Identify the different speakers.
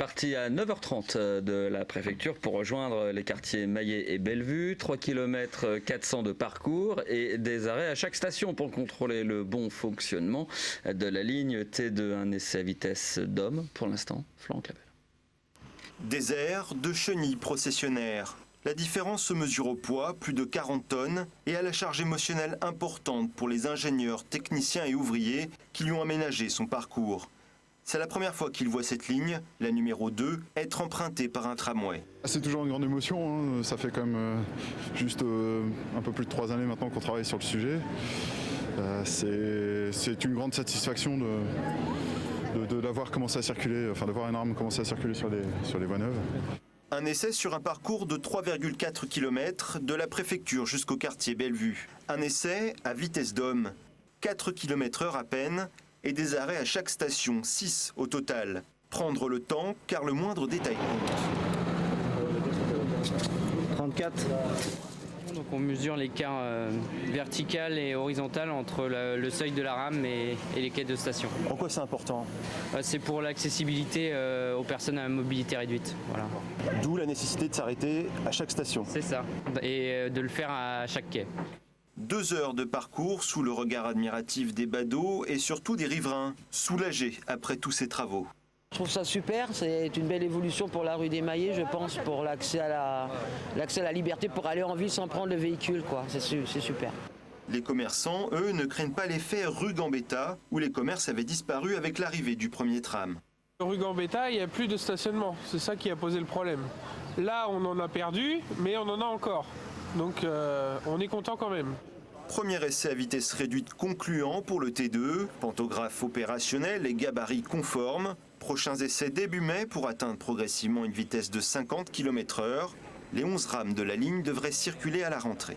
Speaker 1: Parti à 9h30 de la préfecture pour rejoindre les quartiers Maillet et Bellevue. 3 km 400 de parcours et des arrêts à chaque station pour contrôler le bon fonctionnement de la ligne T2. Un essai à vitesse d'homme pour l'instant. Florent Clavel.
Speaker 2: Des aires de chenilles processionnaires. La différence se mesure au poids, plus de 40 tonnes, et à la charge émotionnelle importante pour les ingénieurs, techniciens et ouvriers qui lui ont aménagé son parcours. C'est la première fois qu'il voit cette ligne, la numéro 2, être empruntée par un tramway.
Speaker 3: C'est toujours une grande émotion, hein. Ça fait quand même juste un peu plus de 3 années maintenant qu'on travaille sur le sujet. C'est une grande satisfaction de l'avoir commencé à circuler, enfin de voir une arme commencer à circuler sur les voies neuves.
Speaker 2: Un essai sur un parcours de 3,4 km de la préfecture jusqu'au quartier Bellevue. Un essai à vitesse d'homme, 4 km/h à peine, et des arrêts à chaque station, 6 au total. Prendre le temps, car le moindre détail compte.
Speaker 4: 34.
Speaker 5: Donc on mesure l'écart vertical et horizontal entre le seuil de la rame et les quais de station.
Speaker 4: En quoi c'est important?
Speaker 5: C'est pour l'accessibilité aux personnes à mobilité réduite. Voilà.
Speaker 4: D'où la nécessité de s'arrêter à chaque station.
Speaker 5: C'est ça, et de le faire à chaque quai.
Speaker 2: 2 heures de parcours sous le regard admiratif des badauds et surtout des riverains, soulagés après tous ces travaux.
Speaker 6: Je trouve ça super, c'est une belle évolution pour la rue des Maillets, je pense, pour l'accès à la liberté, pour aller en ville sans prendre le véhicule, quoi. C'est super.
Speaker 2: Les commerçants, eux, ne craignent pas l'effet rue Gambetta, où les commerces avaient disparu avec l'arrivée du premier tram.
Speaker 7: Rue Gambetta, il n'y a plus de stationnement, c'est ça qui a posé le problème. Là, on en a perdu, mais on en a encore. Donc on est content quand même.
Speaker 2: Premier essai à vitesse réduite concluant pour le T2, pantographe opérationnel et gabarit conformes. Prochains essais début mai pour atteindre progressivement une vitesse de 50 km/h. Les 11 rames de la ligne devraient circuler à la rentrée.